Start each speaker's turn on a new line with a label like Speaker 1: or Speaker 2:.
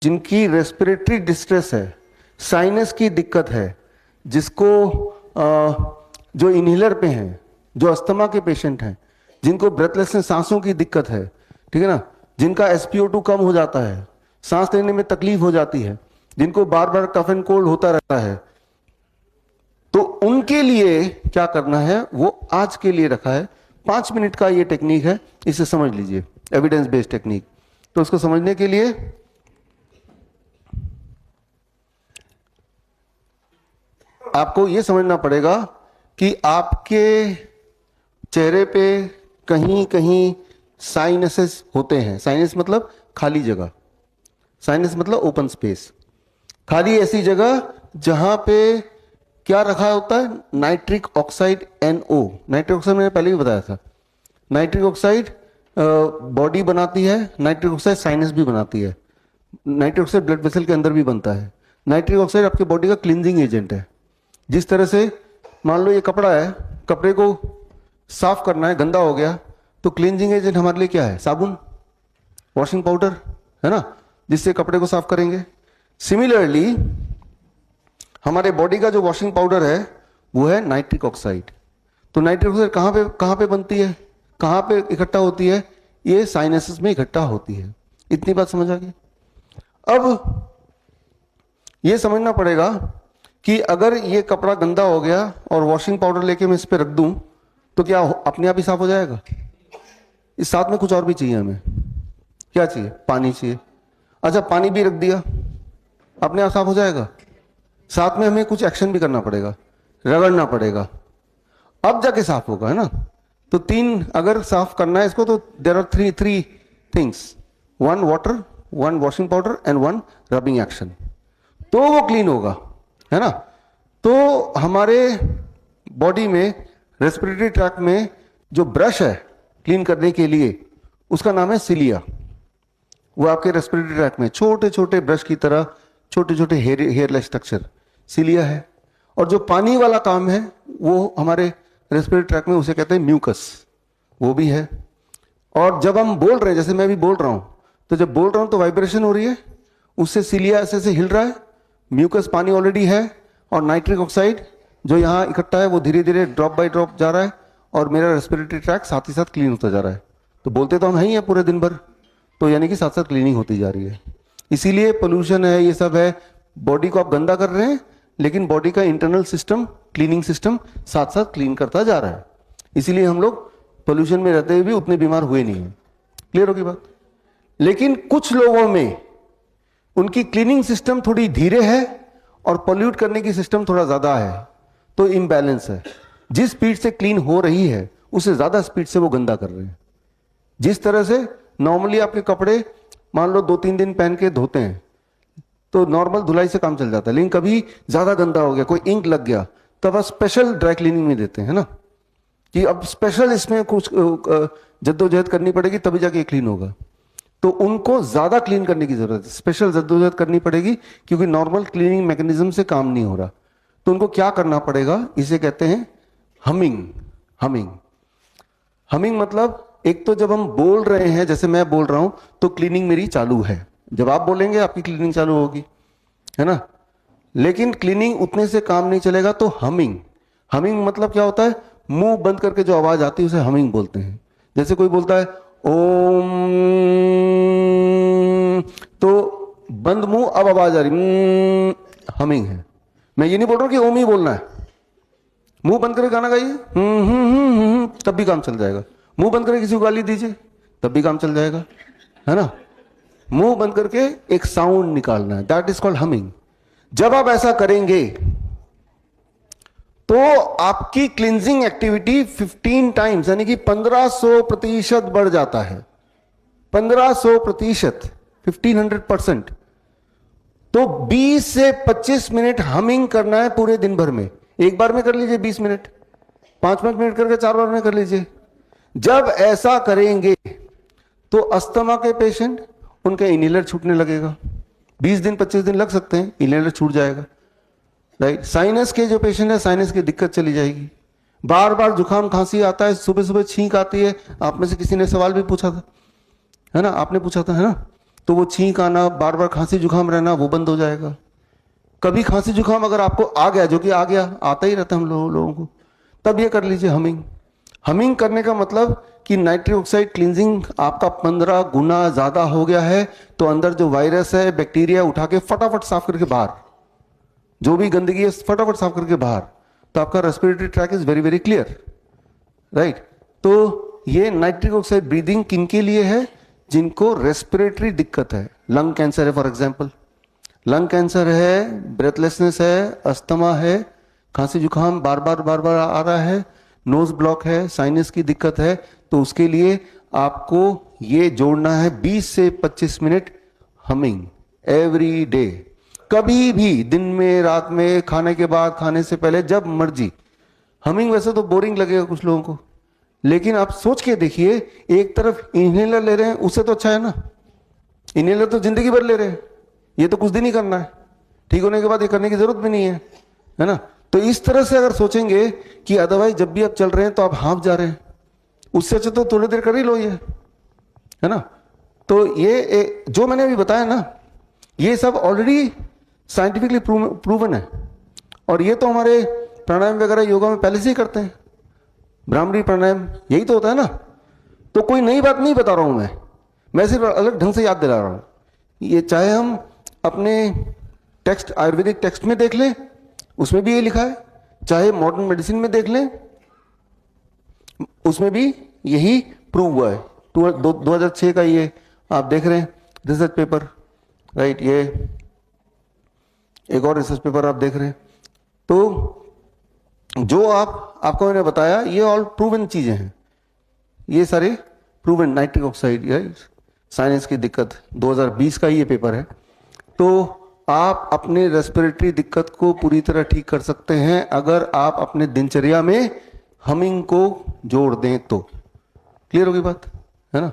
Speaker 1: जिनकी respiratory distress है, sinus की दिक्कत है, जिसको जो इनहेलर पे हैं, जो अस्थमा के पेशेंट हैं, जिनको ब्रेथलेसनेस सांसों की दिक्कत है, ठीक है ना, जिनका SpO2 कम हो जाता है, सांस लेने में तकलीफ हो जाती है, जिनको बार बार कफ एंड कोल्ड होता रहता है, तो उनके लिए क्या करना है वो आज के लिए रखा है। 5 मिनट का ये टेक्निक है, इसे समझ लीजिए, एविडेंस बेस्ड टेक्निक। तो उसको समझने के लिए आपको ये समझना पड़ेगा कि आपके चेहरे पे कहीं कहीं साइनसेस होते हैं। साइनस मतलब खाली जगह, साइनस मतलब ओपन स्पेस, खाली ऐसी जगह जहां पे क्या रखा होता है, nitric oxide NO। Nitric oxide मैंने पहले भी बताया था। नाइट्रिक ऑक्साइड बॉडी बनाती है, नाइट्रिक ऑक्साइड साइनस भी बनाती है, नाइट्रिक ऑक्साइड ब्लड वेसल के अंदर भी बनता है। नाइट्रिक ऑक्साइड आपके बॉडी का क्लींजिंग एजेंट है। जिस तरह से मान लो ये कपड़ा है, कपड़े को साफ करना है, गंदा हो गया, तो क्लींजिंग एजेंट हमारे लिए क्या है, साबुन, वॉशिंग पाउडर, है ना, जिससे कपड़े को साफ करेंगे। सिमिलरली हमारे बॉडी का जो वॉशिंग पाउडर है वो है नाइट्रिक ऑक्साइड। तो नाइट्रिक ऑक्साइड कहां पे बनती है, कहां पे इकट्ठा होती है, ये साइनसेस में इकट्ठा होती है। इतनी बात समझ आ गई। अब ये समझना पड़ेगा कि अगर ये कपड़ा गंदा हो गया और वॉशिंग पाउडर लेके मैं इस पे रख दूं तो क्या अपने आप ही साफ हो जाएगा? इस साथ में कुछ और भी चाहिए हमें। क्या चाहिए? पानी चाहिए। अच्छा, पानी भी रख दिया, अपने आप साफ हो जाएगा? साथ में हमें कुछ एक्शन भी करना पड़ेगा, रगड़ना पड़ेगा, अब जाके साफ होगा, है ना। तो 3 अगर साफ करना है इसको तो there are three things, 1 water, 1 washing powder and 1 rubbing action, तो वो क्लीन होगा, है ना। तो हमारे बॉडी में रेस्पिरेटरी ट्रैक्ट में जो ब्रश है क्लीन करने के लिए, उसका नाम है सिलिया। वो आपके रेस्पिरेटरी ट्रैक्ट में छोटे छोटे ब्रश की तरह छोटे छोटे हेयरलेस स्ट्रक्चर सिलिया है। और जो पानी वाला काम है वो हमारे रेस्पिरेटरी ट्रैक्ट में उसे कहते हैं म्यूकस, वो भी है। और जब हम बोल रहे हैं, जैसे मैं भी बोल रहा हूं, तो जब बोल रहा हूं तो वाइब्रेशन हो रही है, उससे सिलिया ऐसे हिल रहा है, म्यूकस पानी ऑलरेडी है, और नाइट्रिक ऑक्साइड जो यहाँ इकट्ठा है वो धीरे धीरे ड्रॉप बाय ड्रॉप जा रहा है, और मेरा रेस्पिरेटरी ट्रैक्ट साथ ही साथ क्लीन होता जा रहा है। तो बोलते तो हम ही हैं पूरे दिन भर, तो यानी कि साथ साथ क्लीनिंग होती जा रही है। इसीलिए पोल्यूशन है, ये सब है, बॉडी को आप गंदा कर रहे हैं, लेकिन बॉडी का इंटरनल सिस्टम, क्लीनिंग सिस्टम साथ साथ क्लीन करता जा रहा है। इसीलिए हम लोग पोल्यूशन में रहते हुए भी उतने बीमार हुए नहीं है। क्लियर होगी बात? लेकिन कुछ लोगों में उनकी क्लीनिंग सिस्टम थोड़ी धीरे है और पोल्यूट करने की सिस्टम थोड़ा ज्यादा है, तो इम्बैलेंस है। जिस स्पीड से क्लीन हो रही है उससे ज्यादा स्पीड से वो गंदा कर रहे हैं। जिस तरह से नॉर्मली आपके कपड़े मान लो 2-3 दिन पहन के धोते हैं तो नॉर्मल धुलाई से काम चल जाता है, लेकिन कभी ज्यादा गंदा हो गया, कोई इंक लग गया, तब आप स्पेशल ड्राई क्लीनिंग में देते हैं, है ना, कि अब स्पेशल इसमें कुछ जद्दोजहद करनी पड़ेगी तभी जाके क्लीन होगा। तो उनको ज्यादा क्लीन करने की जरूरत है, स्पेशल जद्दोजहद करनी पड़ेगी, क्योंकि नॉर्मल क्लीनिंग मैकेनिज्म से काम नहीं हो रहा। तो उनको क्या करना पड़ेगा, इसे कहते हैं हमिंग। हमिंग मतलब एक तो जब हम बोल रहे हैं, जैसे मैं बोल रहा हूं, तो क्लीनिंग मेरी चालू है, जब आप बोलेंगे आपकी क्लीनिंग चालू होगी, है ना। लेकिन क्लीनिंग उतने से काम नहीं चलेगा, तो हमिंग मतलब क्या होता है, मुंह बंद करके जो आवाज आती है उसे हमिंग बोलते हैं। जैसे कोई बोलता है ओम, तो बंद मुंह, अब आवाज आ रही, हमिंग है। मैं ये नहीं बोल रहा कि ओम ही बोलना है, मुंह बंद करके गाना गाइए, तब भी काम चल जाएगा। मुंह बंद करके किसी को गाली दीजिए, तब भी काम चल जाएगा, है ना। मुंह बंद करके एक साउंड निकालना है, दैट इज कॉल्ड हमिंग। जब आप ऐसा करेंगे तो आपकी क्लींजिंग एक्टिविटी 15 टाइम्स यानी कि 1500% बढ़ जाता है। 1500%, 1500%। तो 20 से 25 मिनट हमिंग करना है पूरे दिन भर में। एक बार में कर लीजिए 20 मिनट, 5-5 मिनट करके 4 बार में कर लीजिए। जब ऐसा करेंगे तो अस्थमा के पेशेंट, उनका इनहेलर छूटने लगेगा। 20 दिन 25 दिन लग सकते हैं, इनहेलर छूट जाएगा, राइट। साइनस के जो पेशेंट है, साइनस की दिक्कत चली जाएगी। बार बार जुकाम खांसी आता है, सुबह सुबह छींक आती है, आप में से किसी ने सवाल भी पूछा था, है ना, आपने पूछा था, है ना, तो वो छींक आना, बार बार खांसी जुकाम रहना, वो बंद हो जाएगा। कभी खांसी जुकाम अगर आपको आ गया, जो कि आ गया, आता ही रहता है हम लोगों को, तब ये कर लीजिए हमिंग। हमिंग करने का मतलब कि नाइट्रिक ऑक्साइड क्लींजिंग आपका 15 गुना ज्यादा हो गया है, तो अंदर जो वायरस है, बैक्टीरिया उठा के फटाफट साफ करके बाहर, जो भी गंदगी है फटाफट साफ करके बाहर, तो आपका respiratory tract is very very clear, right. तो ये नाइट्रिक ऑक्साइड ब्रीदिंग किन के लिए है? जिनको रेस्पिरेटरी दिक्कत है, लंग कैंसर है फॉर एग्जाम्पल, लंग कैंसर है, ब्रेथलेसनेस है, अस्थमा है, खांसी जुकाम बार बार आ रहा है, नोज ब्लॉक है, साइनस की दिक्कत है, तो उसके लिए आपको ये जोड़ना है 20 से 25 मिनट हमिंग एवरी डे। कभी भी, दिन में, रात में, खाने के बाद, खाने से पहले, जब मर्जी हमिंग। वैसे तो बोरिंग लगेगा कुछ लोगों को, लेकिन आप सोच के देखिए, एक तरफ इनहेलर ले रहे हैं, उससे तो अच्छा है ना। इनहेलर तो जिंदगी भर ले रहे हैं, ये तो कुछ दिन ही करना है, ठीक होने के बाद ये करने की जरूरत भी नहीं है ना। तो इस तरह से अगर सोचेंगे कि अदरवाइज जब भी आप चल रहे हैं तो आप हाफ जा रहे हैं, उससे अच्छा तो थोड़ी देर कर ही लो ये, है ना। तो ये जो मैंने अभी बताया ना, ये सब ऑलरेडी साइंटिफिकली प्रूवन है, और ये तो हमारे प्राणायाम वगैरह योगा में पहले से ही करते हैं। ब्राह्मणी प्राणायाम यही तो होता है ना। तो कोई नई बात नहीं बता रहा हूं मैं सिर्फ अलग ढंग से याद दिला रहा हूं। ये चाहे हम अपने टेक्स्ट, आयुर्वेदिक टेक्स्ट में देख लें, उसमें भी ये लिखा है, चाहे मॉडर्न मेडिसिन में देख लें, उसमें भी यही प्रूव हुआ है। 2006 का ये आप देख रहे हैं रिसर्च पेपर, राइट। ये एक और रिसर्च पेपर आप देख रहे हैं। तो जो आपको मैंने बताया, ये ऑल प्रूवन चीजें हैं, ये सारे प्रूवन। नाइट्रिक ऑक्साइड, साइनस की दिक्कत, 2020 का ये पेपर है। तो आप अपने रेस्पिरेटरी दिक्कत को पूरी तरह ठीक कर सकते हैं अगर आप अपने दिनचर्या में हमिंग को जोड़ दें तो। क्लियर होगी बात, है ना।